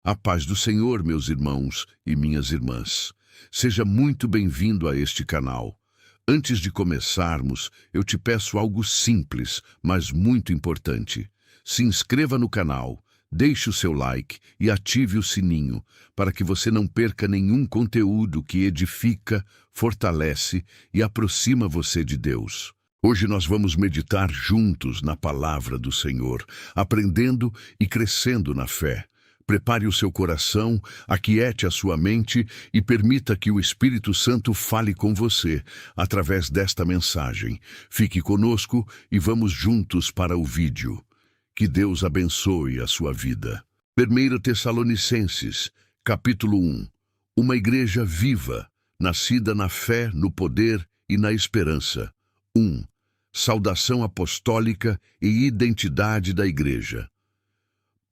A paz do Senhor, meus irmãos e minhas irmãs. Seja muito bem-vindo a este canal. Antes de começarmos, eu te peço algo simples, mas muito importante. Se inscreva no canal, deixe o seu like e ative o sininho, para que você não perca nenhum conteúdo que edifica, fortalece e aproxima você de Deus. Hoje nós vamos meditar juntos na palavra do Senhor, aprendendo e crescendo na fé. Prepare o seu coração, aquiete a sua mente e permita que o Espírito Santo fale com você através desta mensagem. Fique conosco e vamos juntos para o vídeo. Que Deus abençoe a sua vida. 1 Tessalonicenses, capítulo 1. Uma igreja viva, nascida na fé, no poder e na esperança. 1. Saudação apostólica e identidade da igreja.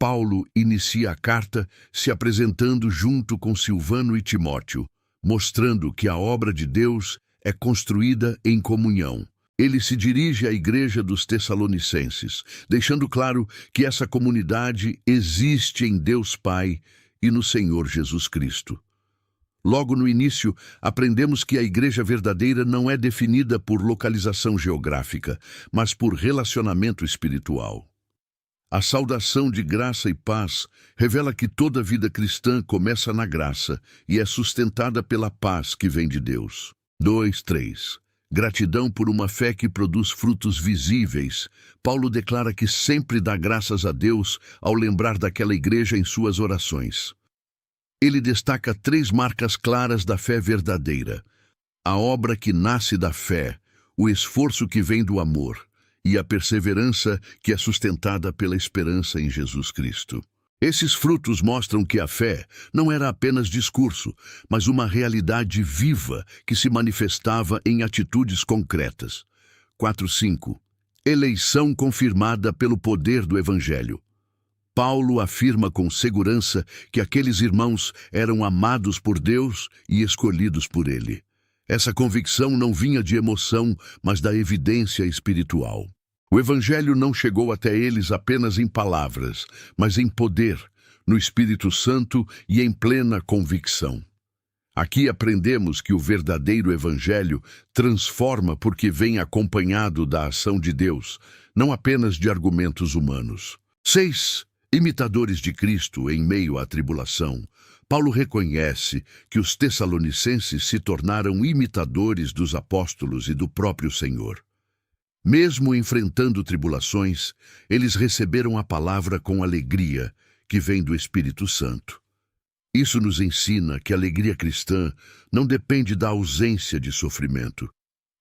Paulo inicia a carta se apresentando junto com Silvano e Timóteo, mostrando que a obra de Deus é construída em comunhão. Ele se dirige à igreja dos Tessalonicenses, deixando claro que essa comunidade existe em Deus Pai e no Senhor Jesus Cristo. Logo no início, aprendemos que a igreja verdadeira não é definida por localização geográfica, mas por relacionamento espiritual. A saudação de graça e paz revela que toda vida cristã começa na graça e é sustentada pela paz que vem de Deus. 2:3. Gratidão por uma fé que produz frutos visíveis. Paulo declara que sempre dá graças a Deus ao lembrar daquela igreja em suas orações. Ele destaca 3 marcas claras da fé verdadeira: a obra que nasce da fé, o esforço que vem do amor e a perseverança que é sustentada pela esperança em Jesus Cristo. Esses frutos mostram que a fé não era apenas discurso, mas uma realidade viva que se manifestava em atitudes concretas. 4:5. Eleição confirmada pelo poder do Evangelho. Paulo afirma com segurança que aqueles irmãos eram amados por Deus e escolhidos por Ele. Essa convicção não vinha de emoção, mas da evidência espiritual. O Evangelho não chegou até eles apenas em palavras, mas em poder, no Espírito Santo e em plena convicção. Aqui aprendemos que o verdadeiro Evangelho transforma porque vem acompanhado da ação de Deus, não apenas de argumentos humanos. 6. Imitadores de Cristo em meio à tribulação. Paulo reconhece que os tessalonicenses se tornaram imitadores dos apóstolos e do próprio Senhor. Mesmo enfrentando tribulações, eles receberam a palavra com alegria, que vem do Espírito Santo. Isso nos ensina que a alegria cristã não depende da ausência de sofrimento,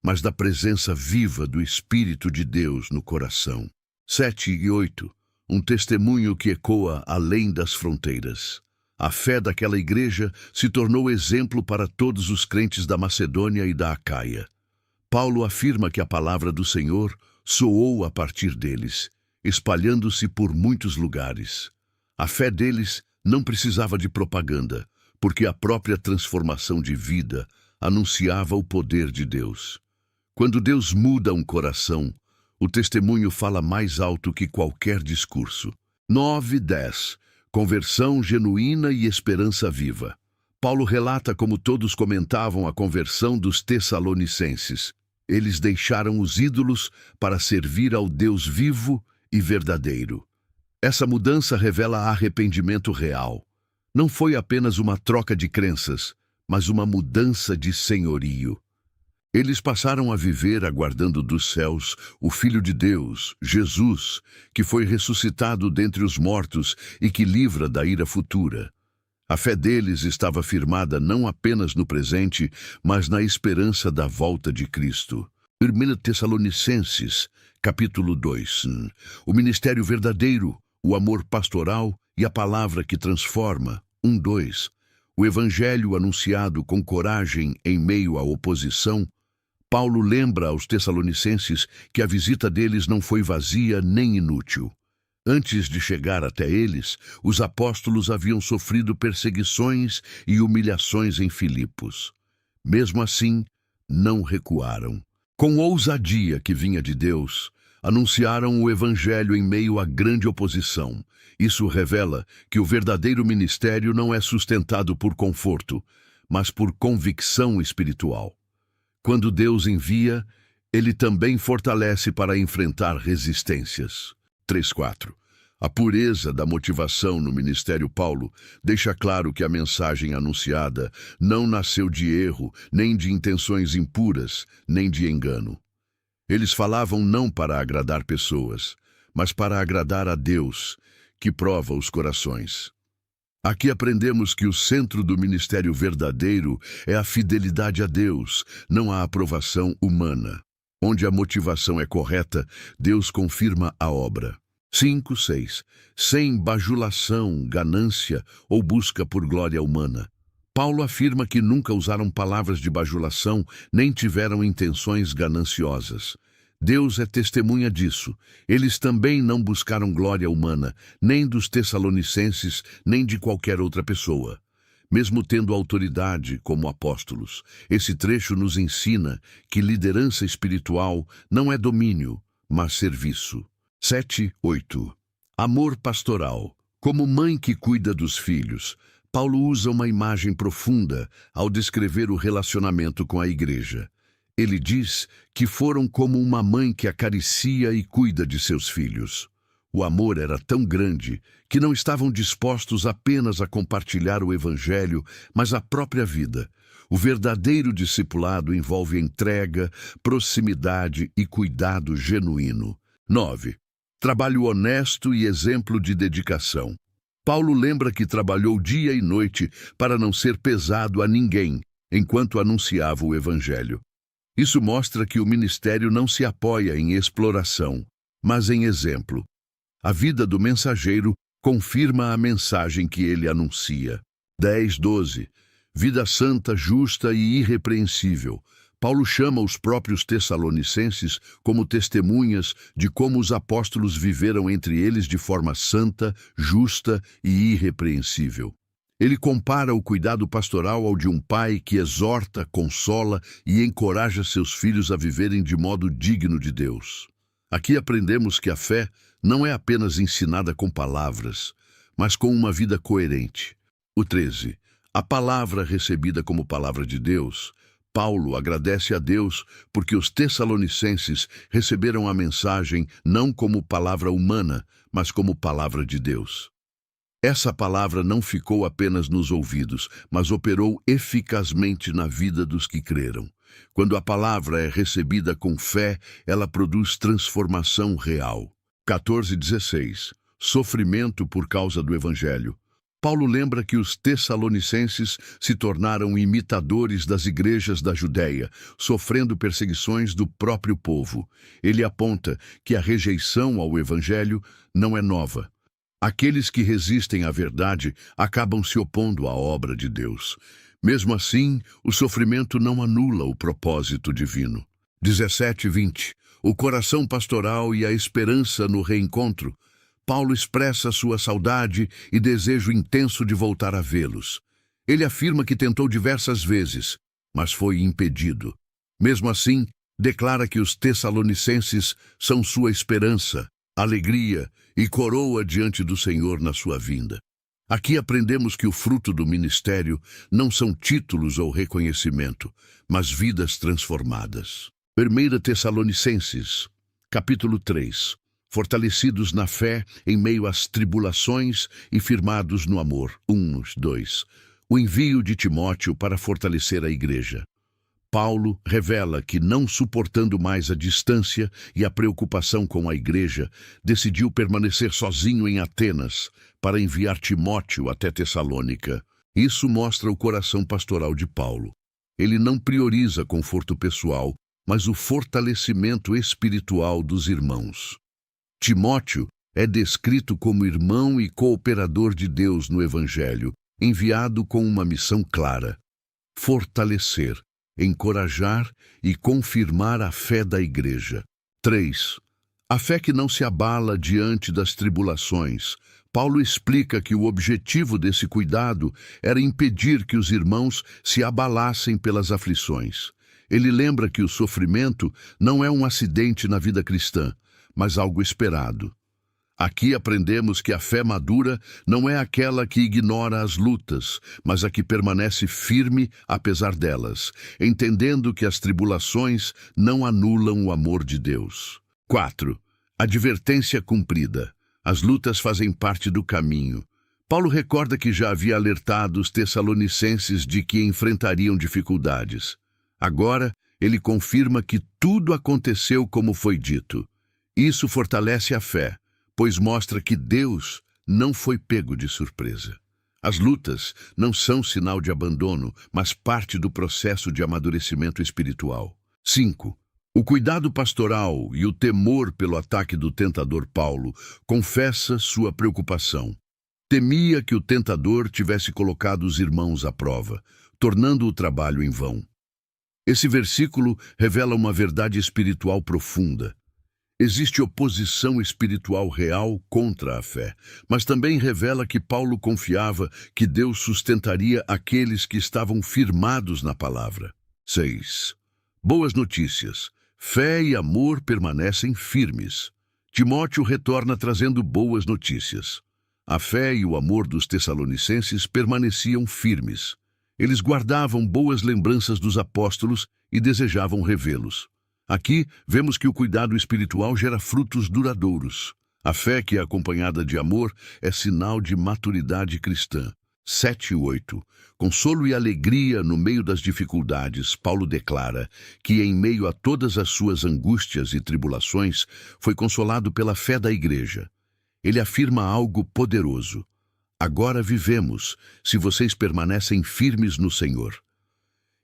mas da presença viva do Espírito de Deus no coração. 7 e 8. Um testemunho que ecoa além das fronteiras. A fé daquela igreja se tornou exemplo para todos os crentes da Macedônia e da Acaia. Paulo afirma que a palavra do Senhor soou a partir deles, espalhando-se por muitos lugares. A fé deles não precisava de propaganda, porque a própria transformação de vida anunciava o poder de Deus. Quando Deus muda um coração, o testemunho fala mais alto que qualquer discurso. 9:10. Conversão genuína e esperança viva. Paulo relata como todos comentavam a conversão dos tessalonicenses. Eles deixaram os ídolos para servir ao Deus vivo e verdadeiro. Essa mudança revela arrependimento real. Não foi apenas uma troca de crenças, mas uma mudança de senhorio. Eles passaram a viver aguardando dos céus o Filho de Deus, Jesus, que foi ressuscitado dentre os mortos e que livra da ira futura. A fé deles estava firmada não apenas no presente, mas na esperança da volta de Cristo. 1 Tessalonicenses, capítulo 2. O ministério verdadeiro, o amor pastoral e a palavra que transforma. 1:2. O evangelho anunciado com coragem em meio à oposição. Paulo lembra aos tessalonicenses que a visita deles não foi vazia nem inútil. Antes de chegar até eles, os apóstolos haviam sofrido perseguições e humilhações em Filipos. Mesmo assim, não recuaram. Com ousadia que vinha de Deus, Anunciaram o Evangelho em meio a grande oposição. Isso revela que o verdadeiro ministério não é sustentado por conforto, mas por convicção espiritual. Quando Deus envia, Ele também fortalece para enfrentar resistências. 3:4. A pureza da motivação no ministério Paulo deixa claro que a mensagem anunciada não nasceu de erro, nem de intenções impuras, nem de engano. Eles falavam não para agradar pessoas, mas para agradar a Deus, que prova os corações. Aqui aprendemos que o centro do ministério verdadeiro é a fidelidade a Deus, não a aprovação humana. Onde a motivação é correta, Deus confirma a obra. 5:6. Sem bajulação, ganância ou busca por glória humana. Paulo afirma que nunca usaram palavras de bajulação, nem tiveram intenções gananciosas. Deus é testemunha disso. Eles também não buscaram glória humana, nem dos Tessalonicenses, nem de qualquer outra pessoa. Mesmo tendo autoridade como apóstolos, esse trecho nos ensina que liderança espiritual não é domínio, mas serviço. 7:8. Amor pastoral. Como mãe que cuida dos filhos, Paulo usa uma imagem profunda ao descrever o relacionamento com a igreja. Ele diz que foram como uma mãe que acaricia e cuida de seus filhos. O amor era tão grande que não estavam dispostos apenas a compartilhar o evangelho, mas a própria vida. O verdadeiro discipulado envolve entrega, proximidade e cuidado genuíno. 9. Trabalho honesto e exemplo de dedicação. Paulo lembra que trabalhou dia e noite para não ser pesado a ninguém, enquanto anunciava o evangelho. Isso mostra que o ministério não se apoia em exploração, mas em exemplo. A vida do mensageiro confirma a mensagem que ele anuncia. 10:12. Vida santa, justa e irrepreensível. Paulo chama os próprios Tessalonicenses como testemunhas de como os apóstolos viveram entre eles de forma santa, justa e irrepreensível. Ele compara o cuidado pastoral ao de um pai que exorta, consola e encoraja seus filhos a viverem de modo digno de Deus. Aqui aprendemos que a fé não é apenas ensinada com palavras, mas com uma vida coerente. O 13. A palavra recebida como palavra de Deus. Paulo agradece a Deus porque os Tessalonicenses receberam a mensagem não como palavra humana, mas como palavra de Deus. Essa palavra não ficou apenas nos ouvidos, mas operou eficazmente na vida dos que creram. Quando a palavra é recebida com fé, ela produz transformação real. 14:16. Sofrimento por causa do Evangelho. Paulo lembra que os Tessalonicenses se tornaram imitadores das igrejas da Judéia, sofrendo perseguições do próprio povo. Ele aponta que a rejeição ao Evangelho não é nova. Aqueles que resistem à verdade acabam se opondo à obra de Deus. Mesmo assim, o sofrimento não anula o propósito divino. 17:20. O coração pastoral e a esperança no reencontro. Paulo expressa sua saudade e desejo intenso de voltar a vê-los. Ele afirma que tentou diversas vezes, mas foi impedido. Mesmo assim, declara que os Tessalonicenses são sua esperança, alegria e coroa diante do Senhor na sua vinda. Aqui aprendemos que o fruto do ministério não são títulos ou reconhecimento, mas vidas transformadas. 1 Tessalonicenses, capítulo 3. Fortalecidos na fé em meio às tribulações e firmados no amor. 1:2. O envio de Timóteo para fortalecer a igreja. Paulo revela que, não suportando mais a distância e a preocupação com a igreja, decidiu permanecer sozinho em Atenas para enviar Timóteo até Tessalônica. Isso mostra o coração pastoral de Paulo. Ele não prioriza conforto pessoal, mas o fortalecimento espiritual dos irmãos. Timóteo é descrito como irmão e cooperador de Deus no Evangelho, enviado com uma missão clara: fortalecer, encorajar e confirmar a fé da igreja. 3. A fé que não se abala diante das tribulações. Paulo explica que o objetivo desse cuidado era impedir que os irmãos se abalassem pelas aflições. Ele lembra que o sofrimento não é um acidente na vida cristã, mas algo esperado. Aqui aprendemos que a fé madura não é aquela que ignora as lutas, mas a que permanece firme apesar delas, entendendo que as tribulações não anulam o amor de Deus. 4. Advertência cumprida. As lutas fazem parte do caminho. Paulo recorda que já havia alertado os tessalonicenses de que enfrentariam dificuldades. Agora, ele confirma que tudo aconteceu como foi dito. Isso fortalece a fé, pois mostra que Deus não foi pego de surpresa. As lutas não são sinal de abandono, mas parte do processo de amadurecimento espiritual. 5. O cuidado pastoral e o temor pelo ataque do tentador Paulo confessa sua preocupação. Temia que o tentador tivesse colocado os irmãos à prova, tornando o trabalho em vão. Esse versículo revela uma verdade espiritual profunda. Existe oposição espiritual real contra a fé, mas também revela que Paulo confiava que Deus sustentaria aqueles que estavam firmados na palavra. 6. Boas notícias. Fé e amor permanecem firmes. Timóteo retorna trazendo boas notícias. A fé e o amor dos tessalonicenses permaneciam firmes. Eles guardavam boas lembranças dos apóstolos e desejavam revê-los. Aqui, vemos que o cuidado espiritual gera frutos duradouros. A fé que é acompanhada de amor é sinal de maturidade cristã. 7 e 8. Consolo e alegria no meio das dificuldades, Paulo declara que, em meio a todas as suas angústias e tribulações, foi consolado pela fé da igreja. Ele afirma algo poderoso. Agora vivemos, se vocês permanecem firmes no Senhor.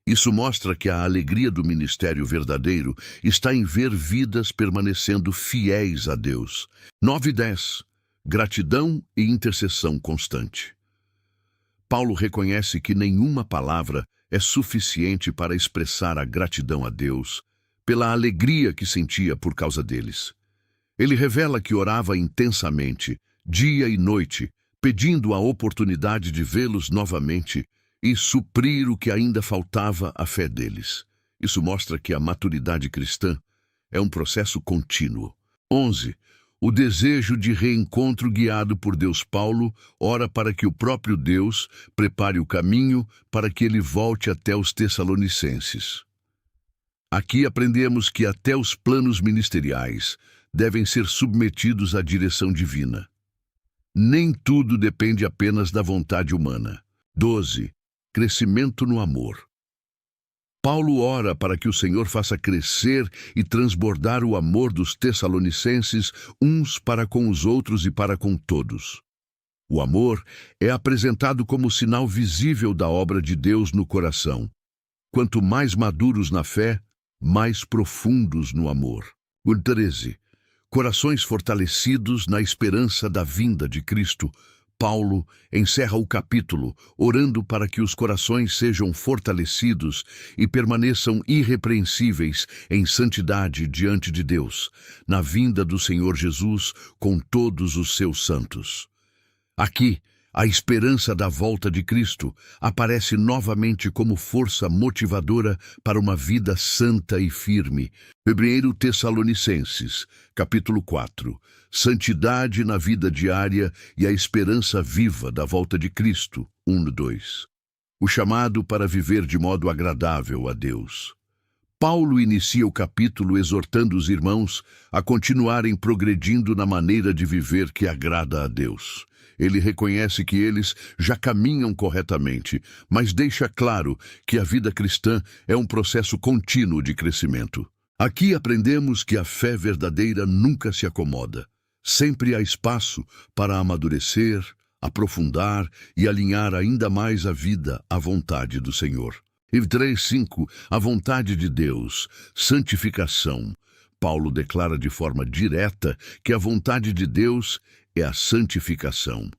Isso mostra que a alegria do ministério verdadeiro está em ver vidas permanecendo fiéis a Deus. 9 e 10. Gratidão e intercessão constante. Paulo reconhece que nenhuma palavra é suficiente para expressar a gratidão a Deus pela alegria que sentia por causa deles. Ele revela que orava intensamente, dia e noite, pedindo a oportunidade de vê-los novamente e suprir o que ainda faltava à fé deles. Isso mostra que a maturidade cristã é um processo contínuo. 11. O desejo de reencontro guiado por Deus. Paulo ora para que o próprio Deus prepare o caminho para que ele volte até os tessalonicenses. Aqui aprendemos que até os planos ministeriais devem ser submetidos à direção divina. Nem tudo depende apenas da vontade humana. 12. Crescimento no amor. Paulo ora para que o Senhor faça crescer e transbordar o amor dos tessalonicenses uns para com os outros e para com todos. O amor é apresentado como sinal visível da obra de Deus no coração. Quanto mais maduros na fé, mais profundos no amor. 13. Corações fortalecidos na esperança da vinda de Cristo. Paulo encerra o capítulo orando para que os corações sejam fortalecidos e permaneçam irrepreensíveis em santidade diante de Deus, na vinda do Senhor Jesus com todos os seus santos. Aqui, a esperança da volta de Cristo aparece novamente como força motivadora para uma vida santa e firme. 1 Tessalonicenses, capítulo 4. Santidade na vida diária e a esperança viva da volta de Cristo. 1:2. O chamado para viver de modo agradável a Deus. Paulo inicia o capítulo exortando os irmãos a continuarem progredindo na maneira de viver que agrada a Deus. Ele reconhece que eles já caminham corretamente, mas deixa claro que a vida cristã é um processo contínuo de crescimento. Aqui aprendemos que a fé verdadeira nunca se acomoda. Sempre há espaço para amadurecer, aprofundar e alinhar ainda mais a vida à vontade do Senhor. E 3:5, a vontade de Deus, santificação. Paulo declara de forma direta que a vontade de Deus é a santificação.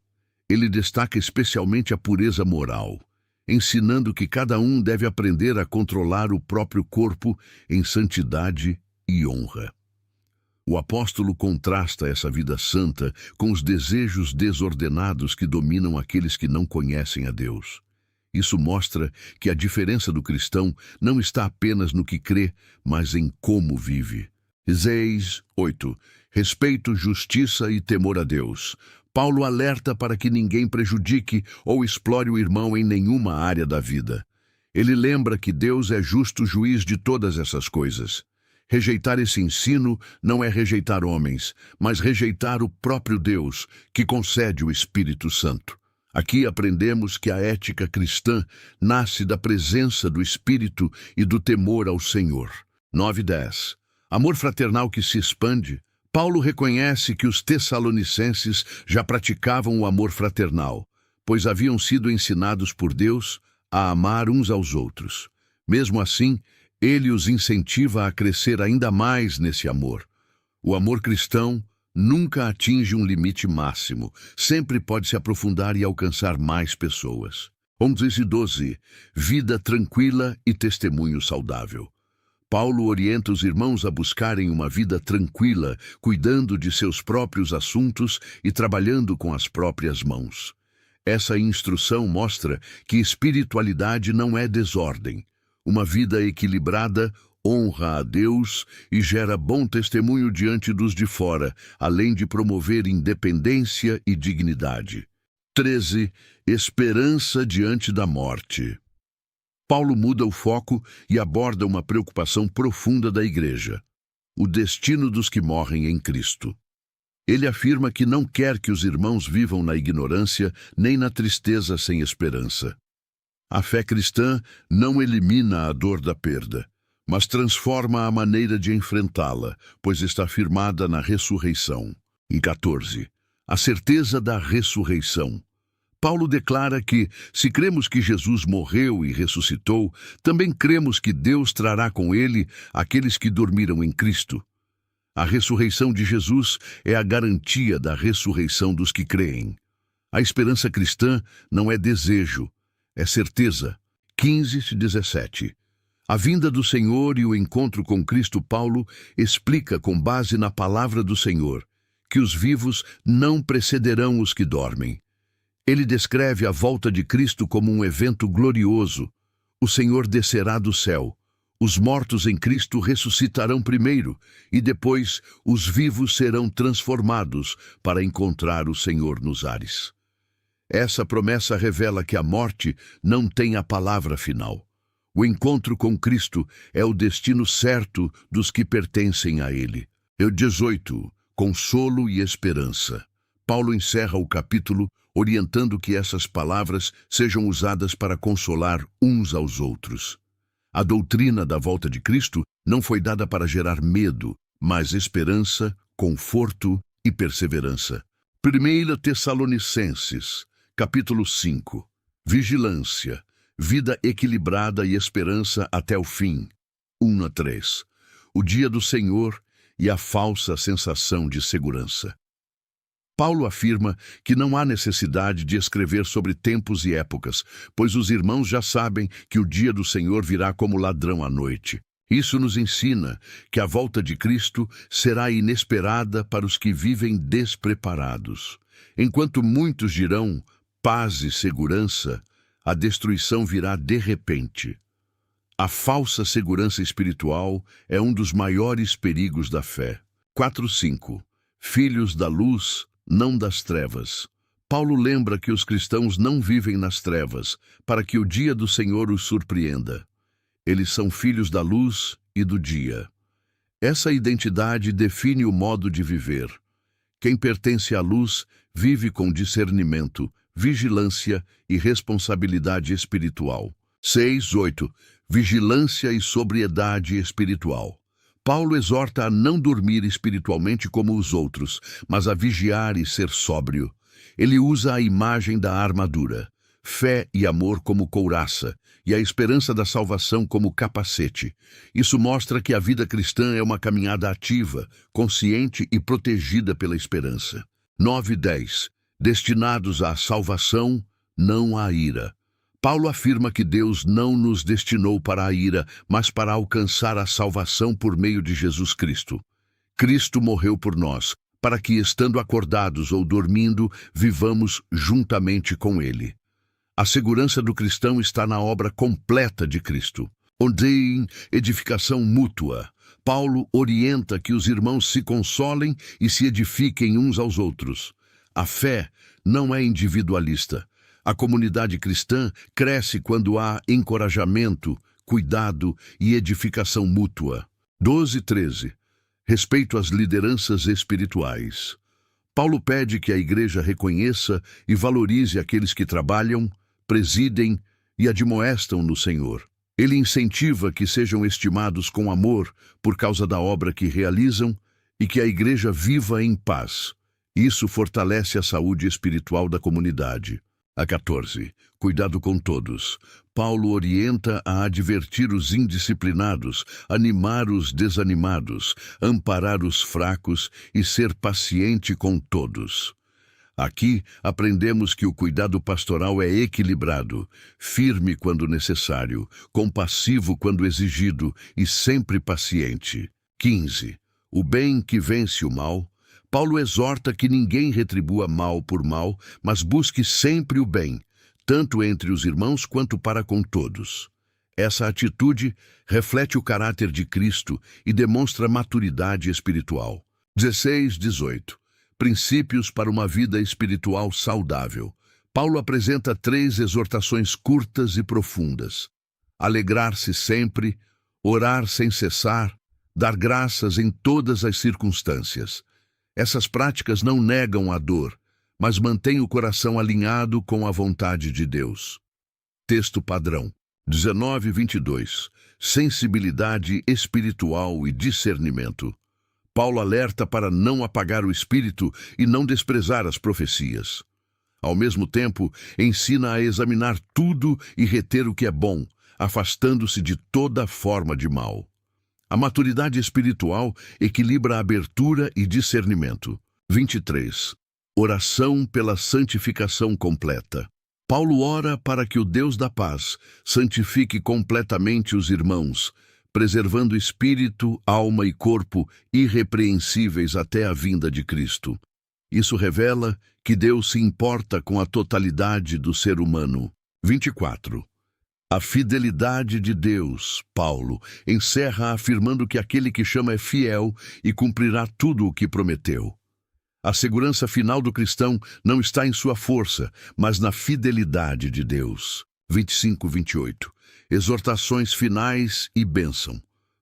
Ele destaca especialmente a pureza moral, ensinando que cada um deve aprender a controlar o próprio corpo em santidade e honra. O apóstolo contrasta essa vida santa com os desejos desordenados que dominam aqueles que não conhecem a Deus. Isso mostra que a diferença do cristão não está apenas no que crê, mas em como vive. 6, 8. Respeito, justiça e temor a Deus. Paulo alerta para que ninguém prejudique ou explore o irmão em nenhuma área da vida. Ele lembra que Deus é justo juiz de todas essas coisas. Rejeitar esse ensino não é rejeitar homens, mas rejeitar o próprio Deus, que concede o Espírito Santo. Aqui aprendemos que a ética cristã nasce da presença do Espírito e do temor ao Senhor. 9:10. Amor fraternal que se expande. Paulo reconhece que os tessalonicenses já praticavam o amor fraternal, pois haviam sido ensinados por Deus a amar uns aos outros. Mesmo assim, ele os incentiva a crescer ainda mais nesse amor. O amor cristão nunca atinge um limite máximo, sempre pode se aprofundar e alcançar mais pessoas. 11:12. Vida tranquila e testemunho saudável. Paulo orienta os irmãos a buscarem uma vida tranquila, cuidando de seus próprios assuntos e trabalhando com as próprias mãos. Essa instrução mostra que espiritualidade não é desordem. Uma vida equilibrada honra a Deus e gera bom testemunho diante dos de fora, além de promover independência e dignidade. 13. Esperança diante da morte. Paulo muda o foco e aborda uma preocupação profunda da igreja: o destino dos que morrem em Cristo. Ele afirma que não quer que os irmãos vivam na ignorância nem na tristeza sem esperança. A fé cristã não elimina a dor da perda, mas transforma a maneira de enfrentá-la, pois está firmada na ressurreição. Em 14. A certeza da ressurreição. Paulo declara que, se cremos que Jesus morreu e ressuscitou, também cremos que Deus trará com ele aqueles que dormiram em Cristo. A ressurreição de Jesus é a garantia da ressurreição dos que creem. A esperança cristã não é desejo, é certeza. 15-17. A vinda do Senhor e o encontro com Cristo. Paulo explica, com base na palavra do Senhor, que os vivos não precederão os que dormem. Ele descreve a volta de Cristo como um evento glorioso. O Senhor descerá do céu. Os mortos em Cristo ressuscitarão primeiro, e depois os vivos serão transformados para encontrar o Senhor nos ares. Essa promessa revela que a morte não tem a palavra final. O encontro com Cristo é o destino certo dos que pertencem a Ele. 18. Consolo e esperança. Paulo encerra o capítulo orientando que essas palavras sejam usadas para consolar uns aos outros. A doutrina da volta de Cristo não foi dada para gerar medo, mas esperança, conforto e perseverança. 1 Tessalonicenses, capítulo 5. Vigilância, vida equilibrada e esperança até o fim. 1-3. O dia do Senhor e a falsa sensação de segurança. Paulo afirma que não há necessidade de escrever sobre tempos e épocas, pois os irmãos já sabem que o dia do Senhor virá como ladrão à noite. Isso nos ensina que a volta de Cristo será inesperada para os que vivem despreparados. Enquanto muitos dirão paz e segurança, a destruição virá de repente. A falsa segurança espiritual é um dos maiores perigos da fé. 4:5. Filhos da luz, não das trevas. Paulo lembra que os cristãos não vivem nas trevas, para que o dia do Senhor os surpreenda. Eles são filhos da luz e do dia. Essa identidade define o modo de viver. Quem pertence à luz vive com discernimento, vigilância e responsabilidade espiritual. 6:8. Vigilância e sobriedade espiritual. Paulo exorta a não dormir espiritualmente como os outros, mas a vigiar e ser sóbrio. Ele usa a imagem da armadura, fé e amor como couraça, e a esperança da salvação como capacete. Isso mostra que a vida cristã é uma caminhada ativa, consciente e protegida pela esperança. 9:10. Destinados à salvação, não à ira. Paulo afirma que Deus não nos destinou para a ira, mas para alcançar a salvação por meio de Jesus Cristo. Cristo morreu por nós, para que, estando acordados ou dormindo, vivamos juntamente com Ele. A segurança do cristão está na obra completa de Cristo. Odeiem edificação mútua. Paulo orienta que os irmãos se consolem e se edifiquem uns aos outros. A fé não é individualista. A comunidade cristã cresce quando há encorajamento, cuidado e edificação mútua. 12:13. Respeito às lideranças espirituais. Paulo pede que a igreja reconheça e valorize aqueles que trabalham, presidem e admoestam no Senhor. Ele incentiva que sejam estimados com amor por causa da obra que realizam e que a igreja viva em paz. Isso fortalece a saúde espiritual da comunidade. A 14. Cuidado com todos. Paulo orienta a advertir os indisciplinados, animar os desanimados, amparar os fracos e ser paciente com todos. Aqui aprendemos que o cuidado pastoral é equilibrado, firme quando necessário, compassivo quando exigido e sempre paciente. 15. O bem que vence o mal. Paulo exorta que ninguém retribua mal por mal, mas busque sempre o bem, tanto entre os irmãos quanto para com todos. Essa atitude reflete o caráter de Cristo e demonstra maturidade espiritual. 16:18. Princípios para uma vida espiritual saudável. Paulo apresenta 3 exortações curtas e profundas: alegrar-se sempre, orar sem cessar, dar graças em todas as circunstâncias. Essas práticas não negam a dor, mas mantêm o coração alinhado com a vontade de Deus. Texto padrão. 19:22. Sensibilidade espiritual e discernimento. Paulo alerta para não apagar o espírito e não desprezar as profecias. Ao mesmo tempo, ensina a examinar tudo e reter o que é bom, afastando-se de toda forma de mal. A maturidade espiritual equilibra abertura e discernimento. 23. Oração pela santificação completa. Paulo ora para que o Deus da paz santifique completamente os irmãos, preservando espírito, alma e corpo irrepreensíveis até a vinda de Cristo. Isso revela que Deus se importa com a totalidade do ser humano. 24. A fidelidade de Deus. Paulo encerra afirmando que aquele que chama é fiel e cumprirá tudo o que prometeu. A segurança final do cristão não está em sua força, mas na fidelidade de Deus. 25-28. Exortações finais e bênção.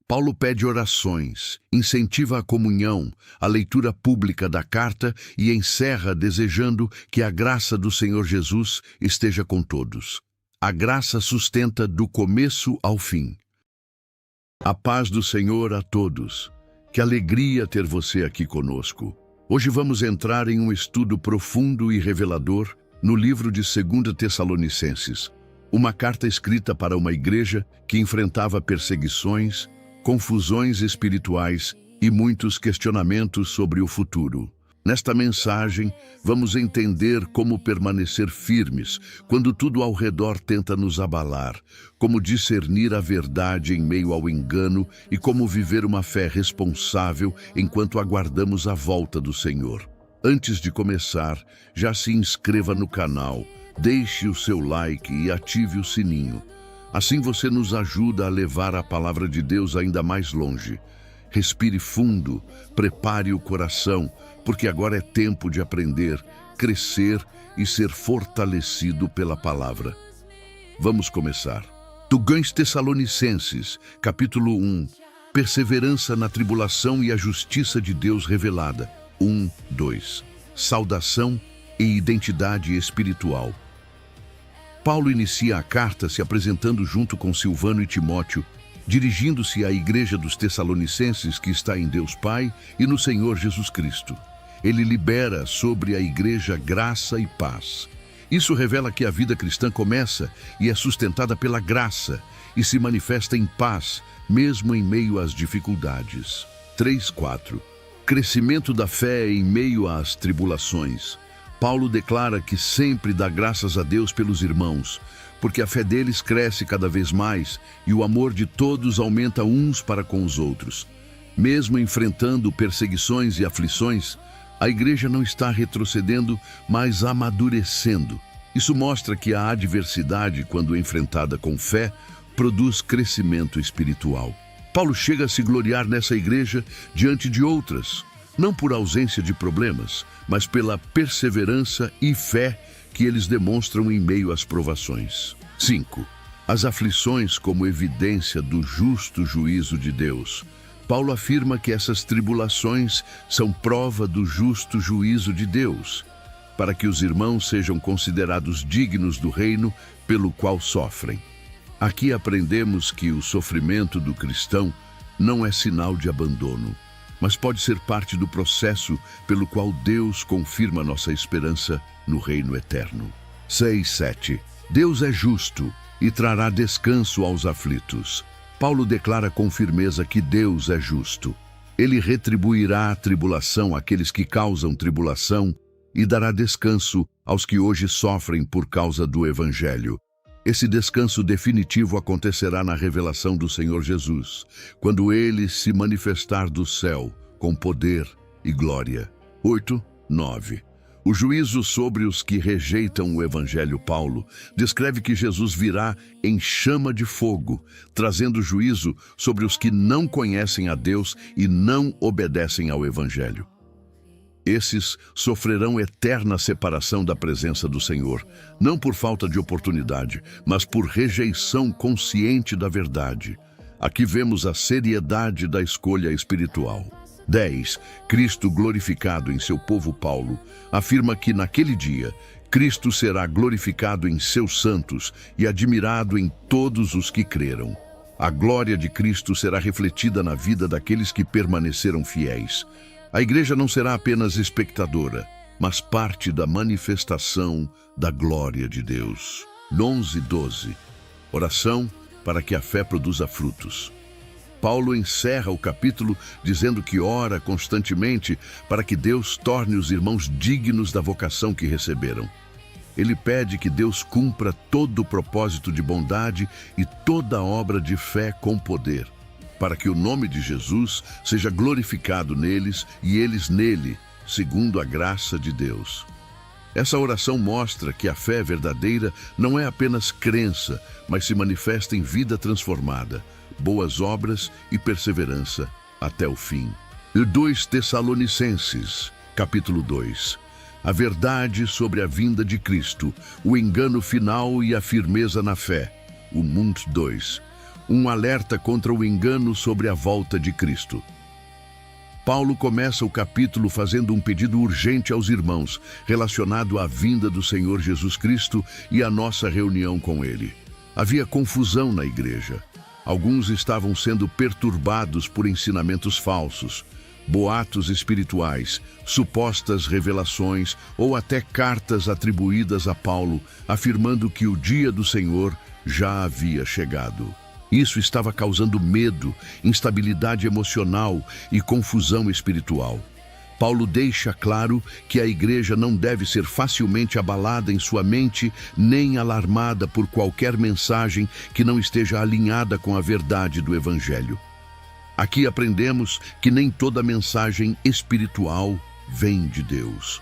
Paulo pede orações, incentiva a comunhão, a leitura pública da carta e encerra desejando que a graça do Senhor Jesus esteja com todos. A graça sustenta do começo ao fim. A paz do Senhor a todos. Que alegria ter você aqui conosco. Hoje vamos entrar em um estudo profundo e revelador no livro de 2 Tessalonicenses, uma carta escrita para uma igreja que enfrentava perseguições, confusões espirituais e muitos questionamentos sobre o futuro. Nesta mensagem, vamos entender como permanecer firmes quando tudo ao redor tenta nos abalar, como discernir a verdade em meio ao engano e como viver uma fé responsável enquanto aguardamos a volta do Senhor. Antes de começar, já se inscreva no canal, deixe o seu like e ative o sininho. Assim você nos ajuda a levar a palavra de Deus ainda mais longe. Respire fundo, prepare o coração, porque agora é tempo de aprender, crescer e ser fortalecido pela palavra. Vamos começar. 2 Tessalonicenses, capítulo 1. Perseverança na tribulação e a justiça de Deus revelada. 1-2. Saudação e identidade espiritual. Paulo inicia a carta se apresentando junto com Silvano e Timóteo, dirigindo-se à igreja dos Tessalonicenses que está em Deus Pai e no Senhor Jesus Cristo. Ele libera sobre a igreja graça e paz. Isso revela que a vida cristã começa e é sustentada pela graça e se manifesta em paz, mesmo em meio às dificuldades. 3-4. Crescimento da fé em meio às tribulações. Paulo declara que sempre dá graças a Deus pelos irmãos, porque a fé deles cresce cada vez mais e o amor de todos aumenta uns para com os outros. Mesmo enfrentando perseguições e aflições, a igreja não está retrocedendo, mas amadurecendo. Isso mostra que a adversidade, quando enfrentada com fé, produz crescimento espiritual. Paulo chega a se gloriar nessa igreja diante de outras, não por ausência de problemas, mas pela perseverança e fé que eles demonstram em meio às provações. 5. As aflições como evidência do justo juízo de Deus. Paulo afirma que essas tribulações são prova do justo juízo de Deus, para que os irmãos sejam considerados dignos do reino pelo qual sofrem. Aqui aprendemos que o sofrimento do cristão não é sinal de abandono, mas pode ser parte do processo pelo qual Deus confirma nossa esperança no reino eterno. 6, 7. Deus é justo e trará descanso aos aflitos. Paulo declara com firmeza que Deus é justo. Ele retribuirá a tribulação àqueles que causam tribulação e dará descanso aos que hoje sofrem por causa do Evangelho. Esse descanso definitivo acontecerá na revelação do Senhor Jesus, quando Ele se manifestar do céu com poder e glória. 8, 9. O juízo sobre os que rejeitam o Evangelho. Paulo descreve que Jesus virá em chama de fogo, trazendo juízo sobre os que não conhecem a Deus e não obedecem ao Evangelho. Esses sofrerão eterna separação da presença do Senhor, não por falta de oportunidade, mas por rejeição consciente da verdade. Aqui vemos a seriedade da escolha espiritual. 10. Cristo glorificado em seu povo. Paulo afirma que naquele dia, Cristo será glorificado em seus santos e admirado em todos os que creram. A glória de Cristo será refletida na vida daqueles que permaneceram fiéis. A igreja não será apenas espectadora, mas parte da manifestação da glória de Deus. 11, 12. Oração para que a fé produza frutos. Paulo encerra o capítulo dizendo que ora constantemente para que Deus torne os irmãos dignos da vocação que receberam. Ele pede que Deus cumpra todo o propósito de bondade e toda a obra de fé com poder, para que o nome de Jesus seja glorificado neles e eles nele, segundo a graça de Deus. Essa oração mostra que a fé verdadeira não é apenas crença, mas se manifesta em vida transformada, boas obras e perseverança até o fim. 2 Tessalonicenses, capítulo 2. A verdade sobre a vinda de Cristo, o engano final e a firmeza na fé. O Mundo 2. Um alerta contra o engano sobre a volta de Cristo. Paulo começa o capítulo fazendo um pedido urgente aos irmãos, relacionado à vinda do Senhor Jesus Cristo e à nossa reunião com Ele. Havia confusão na igreja. Alguns estavam sendo perturbados por ensinamentos falsos, boatos espirituais, supostas revelações ou até cartas atribuídas a Paulo, afirmando que o dia do Senhor já havia chegado. Isso estava causando medo, instabilidade emocional e confusão espiritual. Paulo deixa claro que a igreja não deve ser facilmente abalada em sua mente, nem alarmada por qualquer mensagem que não esteja alinhada com a verdade do Evangelho. Aqui aprendemos que nem toda mensagem espiritual vem de Deus.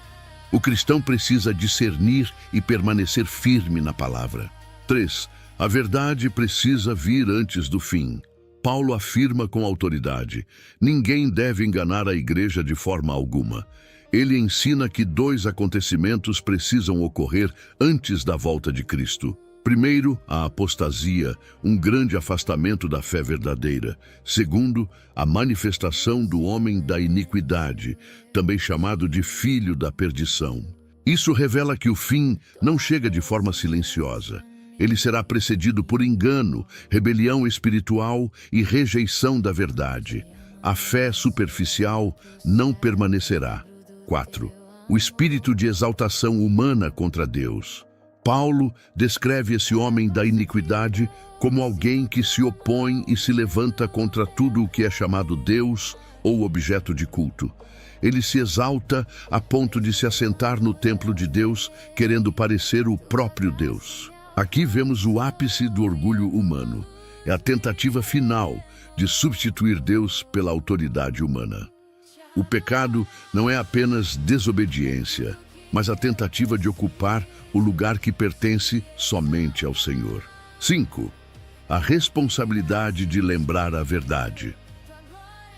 O cristão precisa discernir e permanecer firme na palavra. 3. A verdade precisa vir antes do fim. Paulo afirma com autoridade: ninguém deve enganar a igreja de forma alguma. Ele ensina que 2 acontecimentos precisam ocorrer antes da volta de Cristo. Primeiro, a apostasia, um grande afastamento da fé verdadeira. Segundo, a manifestação do homem da iniquidade, também chamado de filho da perdição. Isso revela que o fim não chega de forma silenciosa. Ele será precedido por engano, rebelião espiritual e rejeição da verdade. A fé superficial não permanecerá. 4. O espírito de exaltação humana contra Deus. Paulo descreve esse homem da iniquidade como alguém que se opõe e se levanta contra tudo o que é chamado Deus ou objeto de culto. Ele se exalta a ponto de se assentar no templo de Deus, querendo parecer o próprio Deus. Aqui vemos o ápice do orgulho humano. É a tentativa final de substituir Deus pela autoridade humana. O pecado não é apenas desobediência, mas a tentativa de ocupar o lugar que pertence somente ao Senhor. 5. a responsabilidade de lembrar a verdade.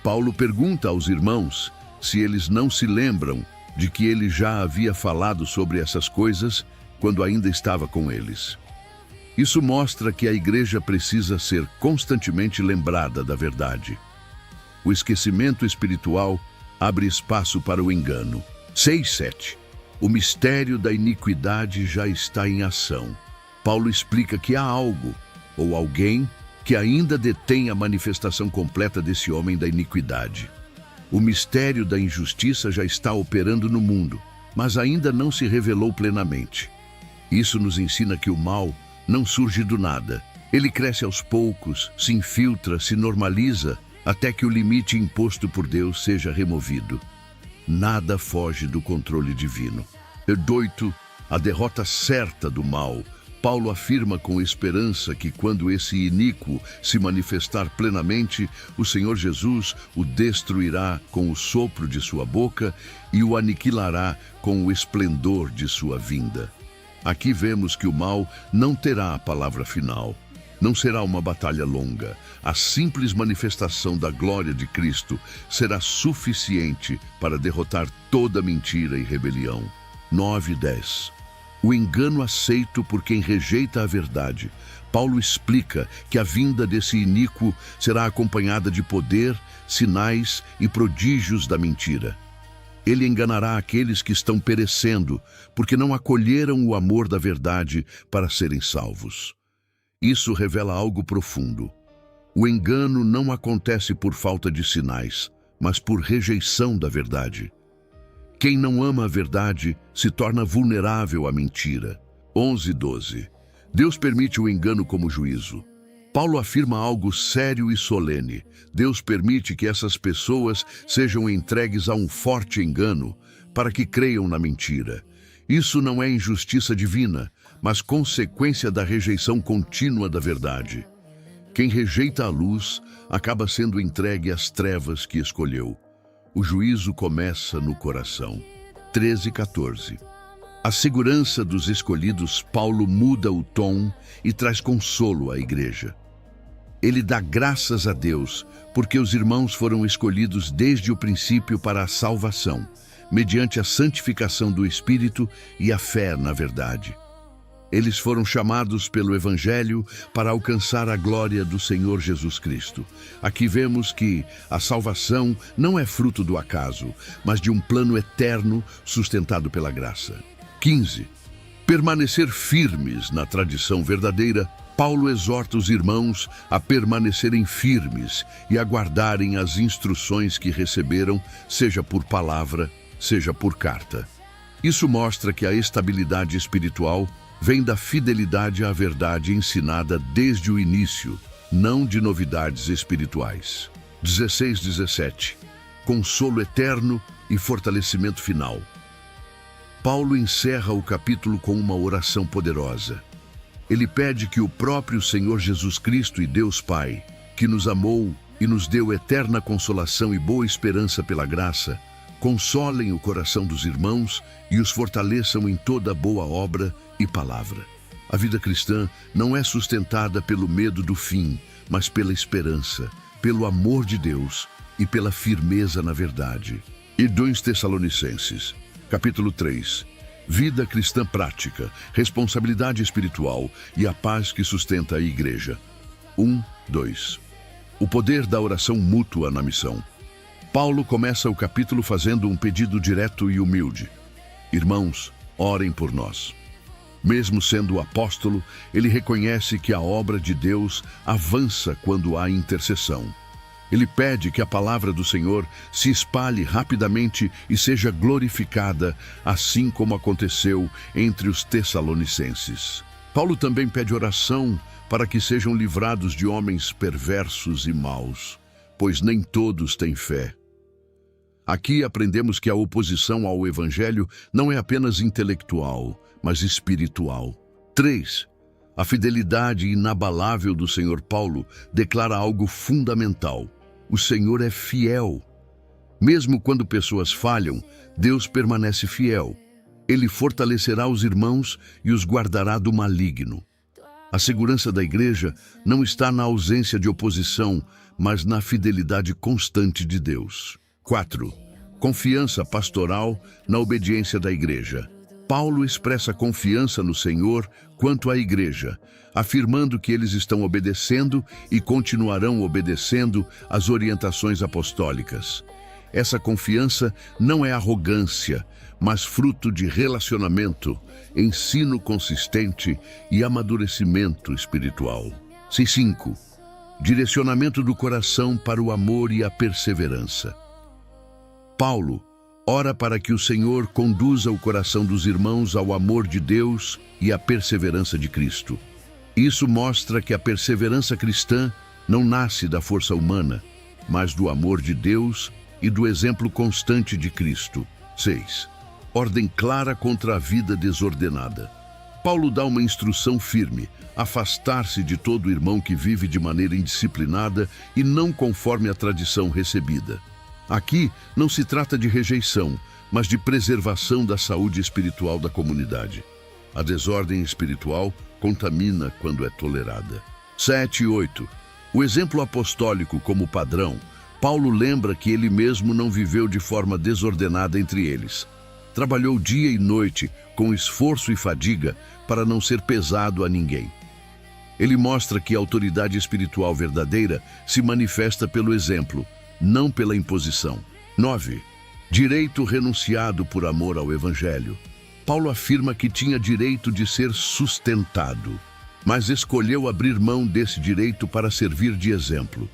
Paulo pergunta aos irmãos se eles não se lembram de que ele já havia falado sobre essas coisas quando ainda estava com eles. Isso mostra que a igreja precisa ser constantemente lembrada da verdade. O esquecimento espiritual abre espaço para o engano. 6:7. O mistério da iniquidade já está em ação. Paulo explica que há algo, ou alguém, que ainda detém a manifestação completa desse homem da iniquidade. O mistério da injustiça já está operando no mundo, mas ainda não se revelou plenamente. Isso nos ensina que o mal não surge do nada. Ele cresce aos poucos, se infiltra, se normaliza, até que o limite imposto por Deus seja removido. Nada foge do controle divino. 8. A derrota certa do mal. Paulo afirma com esperança que quando esse iníquo se manifestar plenamente, o Senhor Jesus o destruirá com o sopro de sua boca e o aniquilará com o esplendor de sua vinda. Aqui vemos que o mal não terá a palavra final. Não será uma batalha longa. A simples manifestação da glória de Cristo será suficiente para derrotar toda mentira e rebelião. 9:10. O engano aceito por quem rejeita a verdade. Paulo explica que a vinda desse iníquo será acompanhada de poder, sinais e prodígios da mentira. Ele enganará aqueles que estão perecendo, porque não acolheram o amor da verdade para serem salvos. Isso revela algo profundo. O engano não acontece por falta de sinais, mas por rejeição da verdade. Quem não ama a verdade se torna vulnerável à mentira. 11:12. Deus permite o engano como juízo. Paulo afirma algo sério e solene. Deus permite que essas pessoas sejam entregues a um forte engano para que creiam na mentira. Isso não é injustiça divina, mas consequência da rejeição contínua da verdade. Quem rejeita a luz acaba sendo entregue às trevas que escolheu. O juízo começa no coração. 13:14. A segurança dos escolhidos, Paulo muda o tom e traz consolo à igreja. Ele dá graças a Deus, porque os irmãos foram escolhidos desde o princípio para a salvação, mediante a santificação do Espírito e a fé na verdade. Eles foram chamados pelo Evangelho para alcançar a glória do Senhor Jesus Cristo. Aqui vemos que a salvação não é fruto do acaso, mas de um plano eterno sustentado pela graça. 15. Permanecer firmes na tradição verdadeira. Paulo exorta os irmãos a permanecerem firmes e a guardarem as instruções que receberam, seja por palavra, seja por carta. Isso mostra que a estabilidade espiritual vem da fidelidade à verdade ensinada desde o início, não de novidades espirituais. 16:17. Consolo eterno e fortalecimento final. Paulo encerra o capítulo com uma oração poderosa. Ele pede que o próprio Senhor Jesus Cristo e Deus Pai, que nos amou e nos deu eterna consolação e boa esperança pela graça, consolem o coração dos irmãos e os fortaleçam em toda boa obra e palavra. A vida cristã não é sustentada pelo medo do fim, mas pela esperança, pelo amor de Deus e pela firmeza na verdade. E 2 Tessalonicenses, capítulo 3. Vida cristã prática, responsabilidade espiritual e a paz que sustenta a igreja. 1:2. O poder da oração mútua na missão. Paulo começa o capítulo fazendo um pedido direto e humilde. Irmãos, orem por nós. Mesmo sendo apóstolo, ele reconhece que a obra de Deus avança quando há intercessão. Ele pede que a palavra do Senhor se espalhe rapidamente e seja glorificada, assim como aconteceu entre os tessalonicenses. Paulo também pede oração para que sejam livrados de homens perversos e maus, pois nem todos têm fé. Aqui aprendemos que a oposição ao Evangelho não é apenas intelectual, mas espiritual. 3. A fidelidade inabalável do Senhor Paulo declara algo fundamental. O Senhor é fiel. Mesmo quando pessoas falham, Deus permanece fiel. Ele fortalecerá os irmãos e os guardará do maligno. A segurança da igreja não está na ausência de oposição, mas na fidelidade constante de Deus. 4. Confiança pastoral na obediência da igreja. Paulo expressa confiança no Senhor quanto à igreja, afirmando que eles estão obedecendo e continuarão obedecendo às orientações apostólicas. Essa confiança não é arrogância, mas fruto de relacionamento, ensino consistente e amadurecimento espiritual. 5. Direcionamento do coração para o amor e a perseverança. Paulo ora para que o Senhor conduza o coração dos irmãos ao amor de Deus e à perseverança de Cristo. Isso mostra que a perseverança cristã não nasce da força humana, mas do amor de Deus e do exemplo constante de Cristo. 6. Ordem clara contra a vida desordenada. Paulo dá uma instrução firme: afastar-se de todo irmão que vive de maneira indisciplinada e não conforme a tradição recebida. Aqui não se trata de rejeição, mas de preservação da saúde espiritual da comunidade. A desordem espiritual contamina quando é tolerada. 7 e 8. O exemplo apostólico como padrão. Paulo lembra que ele mesmo não viveu de forma desordenada entre eles. Trabalhou dia e noite com esforço e fadiga para não ser pesado a ninguém. Ele mostra que a autoridade espiritual verdadeira se manifesta pelo exemplo, não pela imposição. 9. Direito renunciado por amor ao Evangelho. Paulo afirma que tinha direito de ser sustentado, mas escolheu abrir mão desse direito para servir de exemplo.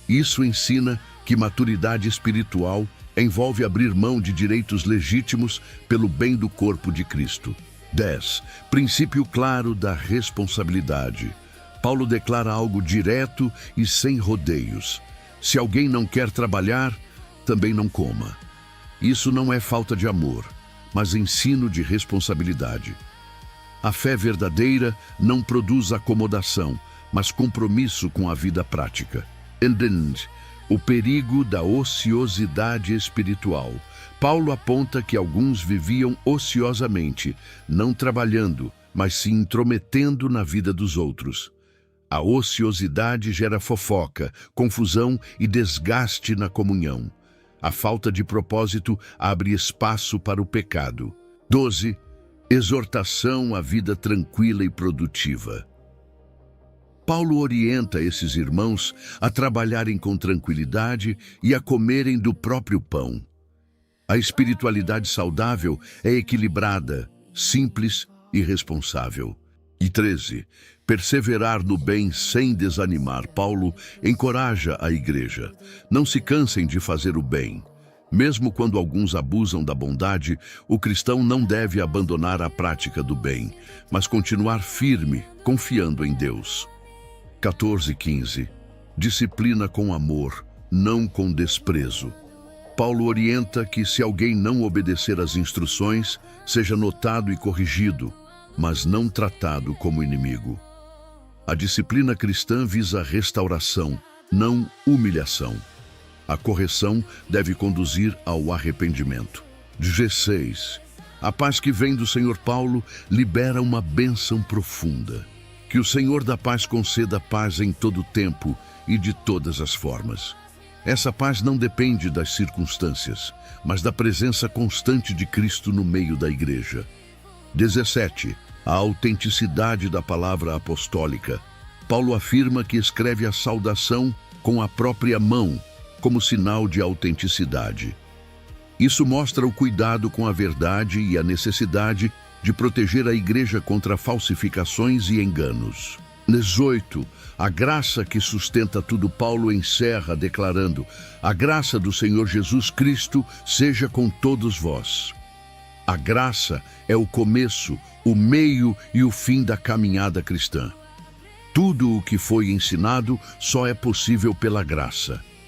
Isso ensina que maturidade espiritual envolve abrir mão de direitos legítimos pelo bem do corpo de Cristo. 10. Princípio claro da responsabilidade. Paulo declara algo direto e sem rodeios: se alguém não quer trabalhar, também não coma. Isso não é falta de amor, mas ensino de responsabilidade. A fé verdadeira não produz acomodação, mas compromisso com a vida prática. Entende o perigo da ociosidade espiritual. Paulo aponta que alguns viviam ociosamente, não trabalhando, mas se intrometendo na vida dos outros. A ociosidade gera fofoca, confusão e desgaste na comunhão. A falta de propósito abre espaço para o pecado. 12. Exortação à vida tranquila e produtiva. Paulo orienta esses irmãos a trabalharem com tranquilidade e a comerem do próprio pão. A espiritualidade saudável é equilibrada, simples e responsável. E 13. Perseverar no bem sem desanimar. Paulo encoraja a igreja: não se cansem de fazer o bem. Mesmo quando alguns abusam da bondade, o cristão não deve abandonar a prática do bem, mas continuar firme, confiando em Deus. 14 e 15. Disciplina com amor, não com desprezo. Paulo orienta que se alguém não obedecer às instruções, seja notado e corrigido, mas não tratado como inimigo. A disciplina cristã visa restauração, não humilhação. A correção deve conduzir ao arrependimento. 16. A paz que vem do Senhor Paulo libera uma bênção profunda. Que o Senhor da paz conceda paz em todo o tempo e de todas as formas. Essa paz não depende das circunstâncias, mas da presença constante de Cristo no meio da igreja. 17. A autenticidade da palavra apostólica. Paulo afirma que escreve a saudação com a própria mão, como sinal de autenticidade. Isso mostra o cuidado com a verdade e a necessidade de proteger a igreja contra falsificações e enganos. 18. A graça que sustenta tudo. Paulo encerra declarando: a graça do Senhor Jesus Cristo seja com todos vós. A graça é o começo, o meio e o fim da caminhada cristã. Tudo o que foi ensinado só é possível pela graça.